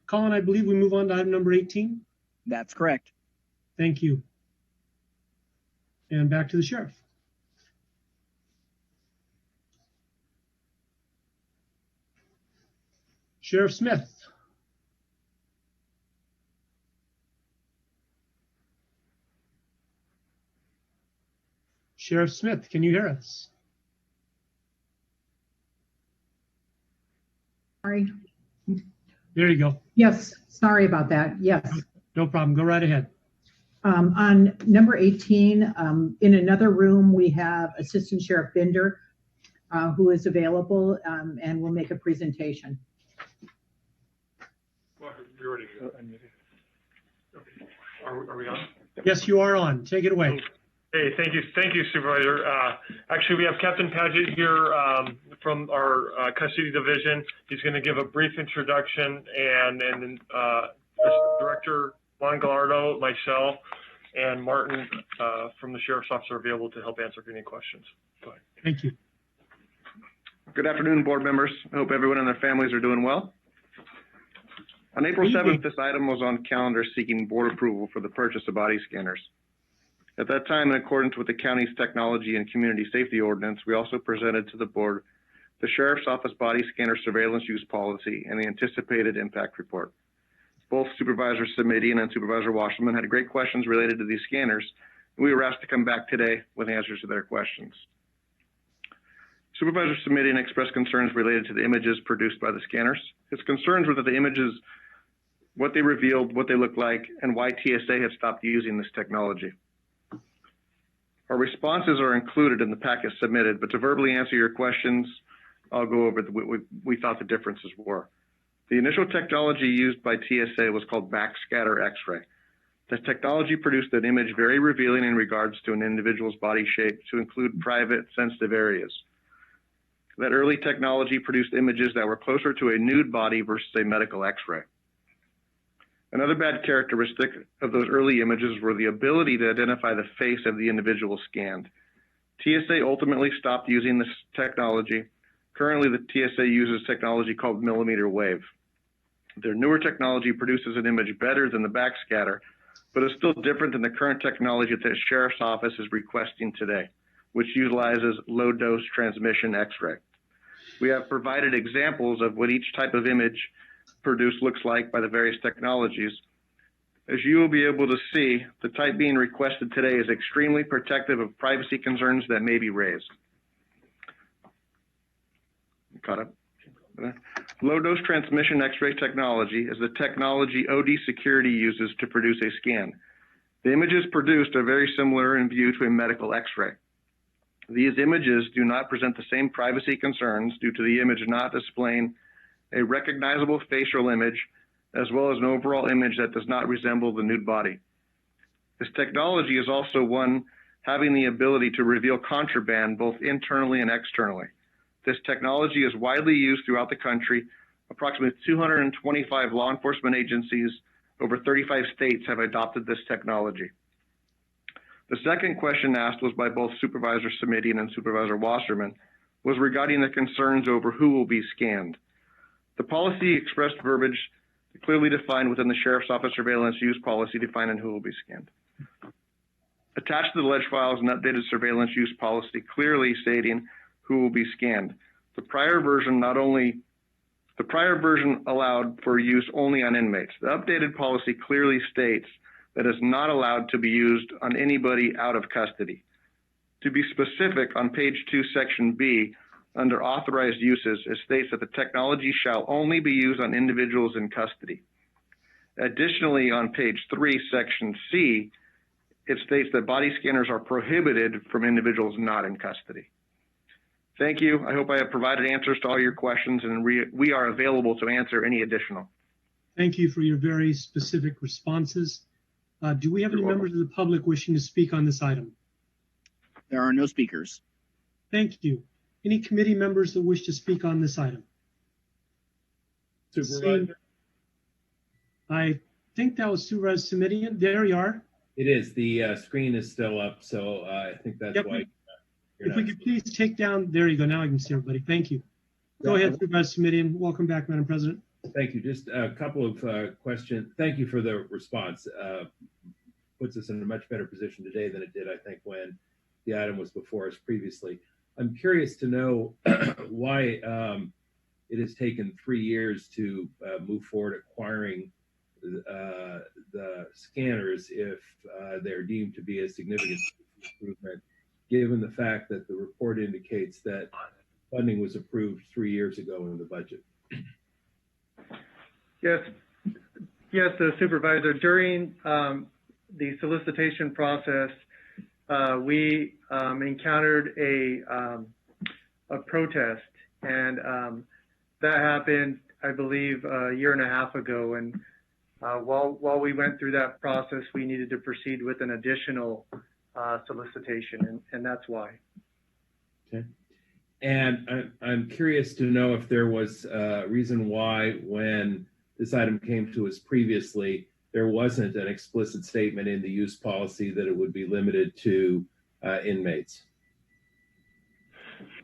Colin, I believe we move on to item number 18. That's correct. Thank you. And back to the sheriff. Sheriff Smith. Sheriff Smith, can you hear us? Sorry. There you go. Yes, sorry about that. Yes. No problem. Go right ahead. On number 18, in another room, we have Assistant Sheriff Binder, who is available and will make a presentation. Well, you're already okay. Are we on? Yes, you are on. Take it away. Hey, thank you, Supervisor. Actually, we have Captain Paget here from our custody division. He's going to give a brief introduction, and then Director Juan Gallardo, myself, and Martin from the Sheriff's Office are available to help answer any questions. Go ahead. Thank you. Good afternoon, board members. I hope everyone and their families are doing well. On April 7th, this item was on calendar seeking board approval for the purchase of body scanners. At that time, in accordance with the county's technology and community safety ordinance, we also presented to the board the Sheriff's Office body scanner surveillance use policy and the anticipated impact report. Both Supervisor Simitian and Supervisor Wasserman had great questions related to these scanners, and we were asked to come back today with answers to their questions. Supervisor Simitian expressed concerns related to the images produced by the scanners. His concerns were that the images, what they revealed, what they looked like, and why TSA had stopped using this technology. Our responses are included in the packet submitted, but to verbally answer your questions, I'll go over what we thought the differences were. The initial technology used by TSA was called backscatter X-ray. The technology produced an image very revealing in regards to an individual's body shape to include private, sensitive areas. That early technology produced images that were closer to a nude body versus a medical X-ray. Another bad characteristic of those early images were the ability to identify the face of the individual scanned. TSA ultimately stopped using this technology. Currently, the TSA uses technology called millimeter wave. Their newer technology produces an image better than the backscatter, but is still different than the current technology that the Sheriff's Office is requesting today, which utilizes low-dose transmission X-ray. We have provided examples of what each type of image produced looks like by the various technologies. As you will be able to see, the type being requested today is extremely protective of privacy concerns that may be raised. Caught up? Low-dose transmission X-ray technology is the technology OD Security uses to produce a scan. The images produced are very similar in view to a medical X-ray. These images do not present the same privacy concerns due to the image not displaying a recognizable facial image, as well as an overall image that does not resemble the nude body. This technology is also one having the ability to reveal contraband both internally and externally. This technology is widely used throughout the country. Approximately 225 law enforcement agencies over 35 states have adopted this technology. The second question asked was by both Supervisor Simitian and Supervisor Wasserman was regarding the concerns over who will be scanned. The policy expressed verbiage clearly defined within the Sheriff's Office surveillance use policy defining who will be scanned. Attached to the ledge file is an updated surveillance use policy clearly stating who will be scanned. The prior version allowed for use only on inmates. The updated policy clearly states that it's not allowed to be used on anybody out of custody. To be specific, on page 2, section B, under authorized uses, it states that the technology shall only be used on individuals in custody. Additionally, on page 3, section C, it states that body scanners are prohibited from individuals not in custody. Thank you. I hope I have provided answers to all your questions, and we are available to answer any additional. Thank you for your very specific responses. Do we have any members of the public wishing to speak on this item? There are no speakers. Thank you. Any committee members that wish to speak on this item? Supervisor? I think that was Supervisor Simitian. There you are. It is. The screen is still up, so I think that's why. If we could please take down, there you go. Now I can see everybody. Thank you. Go ahead, Supervisor Simitian. Welcome back, Madam President. Thank you. Just a couple of questions. Thank you for the response. Puts us in a much better position today than it did, I think, when the item was before us previously. I'm curious to know why it has taken 3 years to move forward acquiring the scanners if they're deemed to be a significant improvement, given the fact that the report indicates that funding was approved 3 years ago in the budget. Yes, Supervisor. During the solicitation process, we encountered a protest, and that happened, I believe, a year and a half ago. And while we went through that process, we needed to proceed with an additional solicitation, and that's why. Okay. And I'm curious to know if there was a reason why, when this item came to us previously, there wasn't an explicit statement in the use policy that it would be limited to inmates.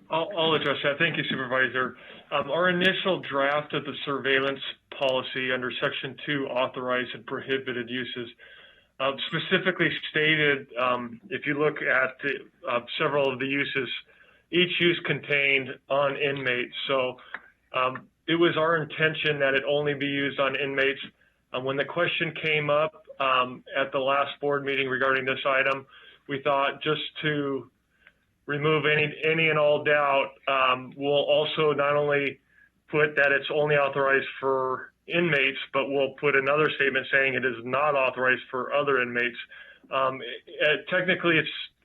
I'll address that. Thank you, Supervisor. Our initial draft of the surveillance policy under Section 2, authorized and prohibited uses, specifically stated, if you look at several of the uses, each use contained on inmates. So it was our intention that it only be used on inmates. When the question came up at the last board meeting regarding this item, we thought, just to remove any and all doubt, we'll also not only put that it's only authorized for inmates, but we'll put another statement saying it is not authorized for other inmates. Technically,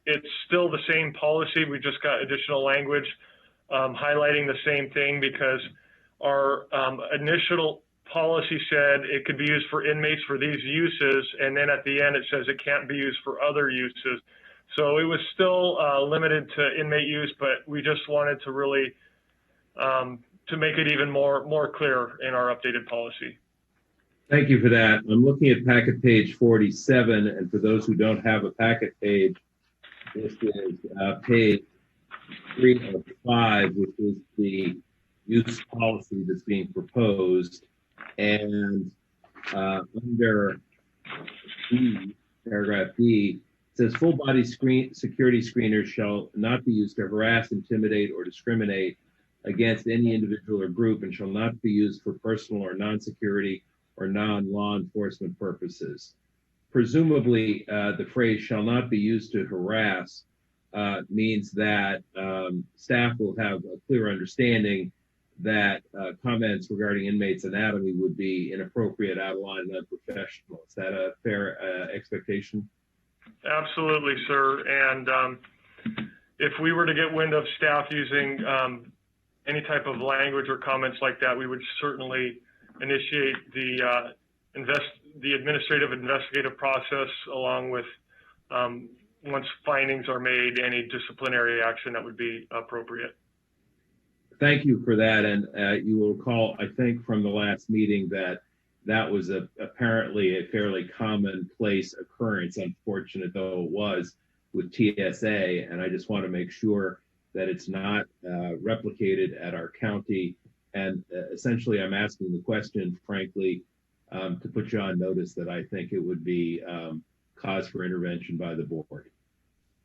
it's still the same policy. We just got additional language highlighting the same thing, because our initial policy said it could be used for inmates for these uses, and then at the end it says it can't be used for other uses. So it was still limited to inmate use, but we just wanted to really to make it even more clear in our updated policy. Thank you for that. I'm looking at packet page 47, and for those who don't have a packet page, this is page 3 of 5, which is the use policy that's being proposed. And under B, paragraph B, it says full body security screeners shall not be used to harass, intimidate, or discriminate against any individual or group, and shall not be used for personal or non-security or non-law enforcement purposes. Presumably, the phrase shall not be used to harass means that staff will have a clear understanding that comments regarding inmates' anatomy would be inappropriate, out of line, and unprofessional. Is that a fair expectation? Absolutely, sir. And if we were to get wind of staff using any type of language or comments like that, we would certainly initiate the administrative investigative process, along with, once findings are made, any disciplinary action that would be appropriate. Thank you for that. And you will recall, I think, from the last meeting that that was apparently a fairly commonplace occurrence, unfortunate though it was, with TSA. And I just want to make sure that it's not replicated at our county. And essentially, I'm asking the question, frankly, to put you on notice that I think it would be cause for intervention by the board.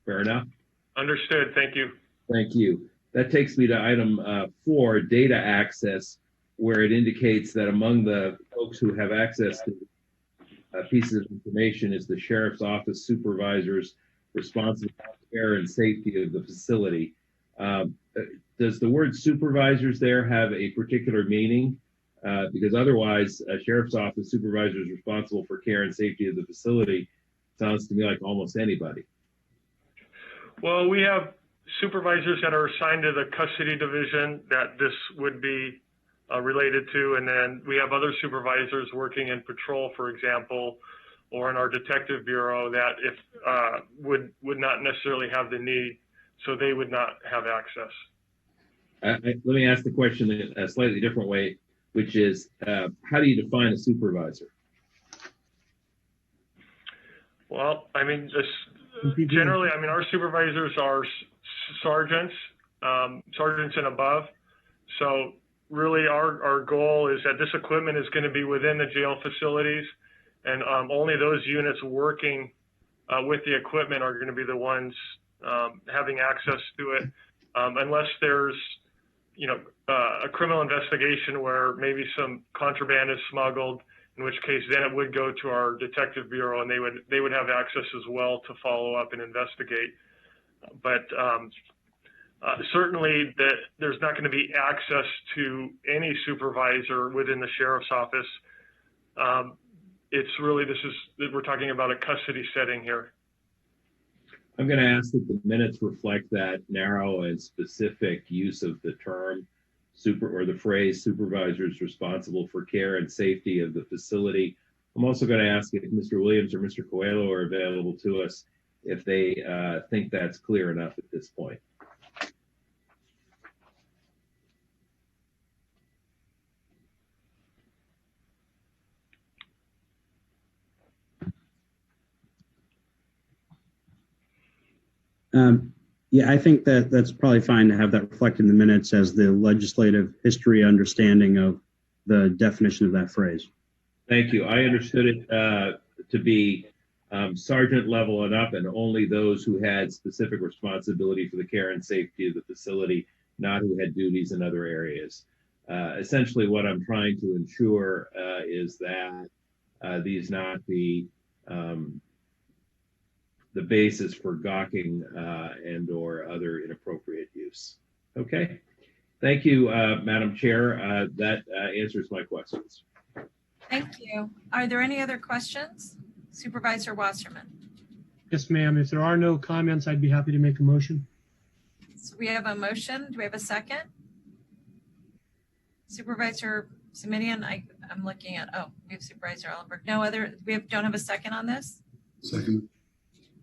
Fair enough? Understood. Thank you. Thank you. That takes me to item 4, data access, where it indicates that among the folks who have access to pieces of information is the sheriff's office supervisors responsible for care and safety of the facility. Does the word supervisors there have a particular meaning? Because otherwise, a sheriff's office supervisors responsible for care and safety of the facility sounds to me like almost anybody. Well, we have supervisors that are assigned to the custody division that this would be related to, and then we have other supervisors working in patrol, for example, or in our detective bureau that if would not necessarily have the need, so they would not have access. Let me ask the question in a slightly different way, which is, how do you define a supervisor? Well, I mean, generally, I mean, our supervisors are sergeants and above. So really our goal is that this equipment is going to be within the jail facilities, and only those units working with the equipment are going to be the ones having access to it, unless there's, you know, a criminal investigation where maybe some contraband is smuggled, in which case then it would go to our detective bureau, and they would have access as well to follow up and investigate. But certainly there's not going to be access to any supervisor within the sheriff's office. It's really, we're talking about a custody setting here. I'm going to ask that the minutes reflect that narrow and specific use of the term or the phrase supervisors responsible for care and safety of the facility. I'm also going to ask if Mr. Williams or Mr. Coelho are available to us if they think that's clear enough at this point. Yeah, I think that's probably fine to have that reflected in the minutes as the legislative history understanding of the definition of that phrase. Thank you. I understood it to be sergeant level and up, and only those who had specific responsibility for the care and safety of the facility, not who had duties in other areas. Essentially, what I'm trying to ensure is that these not be the basis for gawking and or other inappropriate use. Okay. Thank you, Madam Chair. That answers my questions. Thank you. Are there any other questions? Supervisor Wasserman. Yes, ma'am. If there are no comments, I'd be happy to make a motion. So we have a motion. Do we have a second? Supervisor Simitian, I'm looking at, we have Supervisor Ellenberg. No other, don't have a second on this? Second.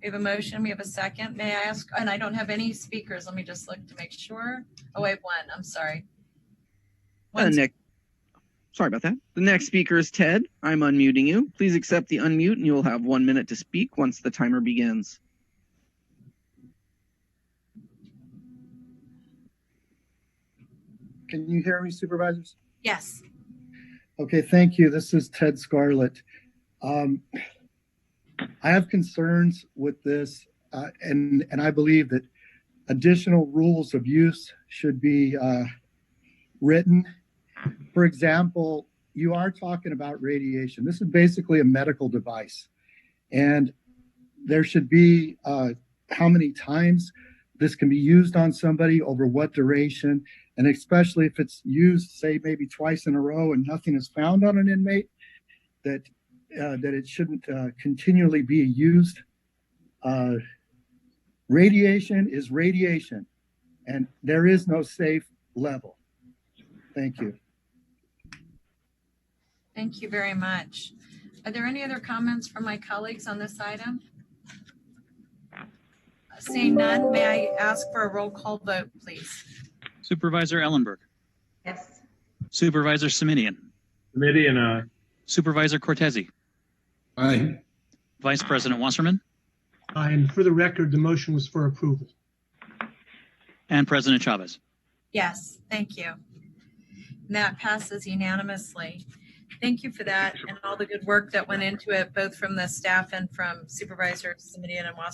We have a motion, we have a second. May I ask, and I don't have any speakers. Let me just look to make sure. Oh, I have one, I'm sorry. Sorry about that. The next speaker is Ted. I'm unmuting you. Please accept the unmute and you will have 1 minute to speak once the timer begins. Can you hear me, supervisors? Yes. Okay, thank you. This is Ted Scarlett. I have concerns with this, and I believe that additional rules of use should be written. For example, you are talking about radiation. This is basically a medical device, and there should be how many times this can be used on somebody, over what duration, and especially if it's used, say, maybe twice in a row and nothing is found on an inmate, that it shouldn't continually be used. Radiation is radiation, and there is no safe level. Thank you. Thank you very much. Are there any other comments from my colleagues on this item? Seeing none, may I ask for a roll call vote, please? Supervisor Ellenberg. Yes. Supervisor Simitian. Simitian, aye. Supervisor Cortese. Aye. Vice President Wasserman. And for the record, the motion was for approval. And President Chavez. Yes, thank you. And that passes unanimously. Thank you for that and all the good work that went into it, both from the staff and from Supervisor Simitian and Wasserman.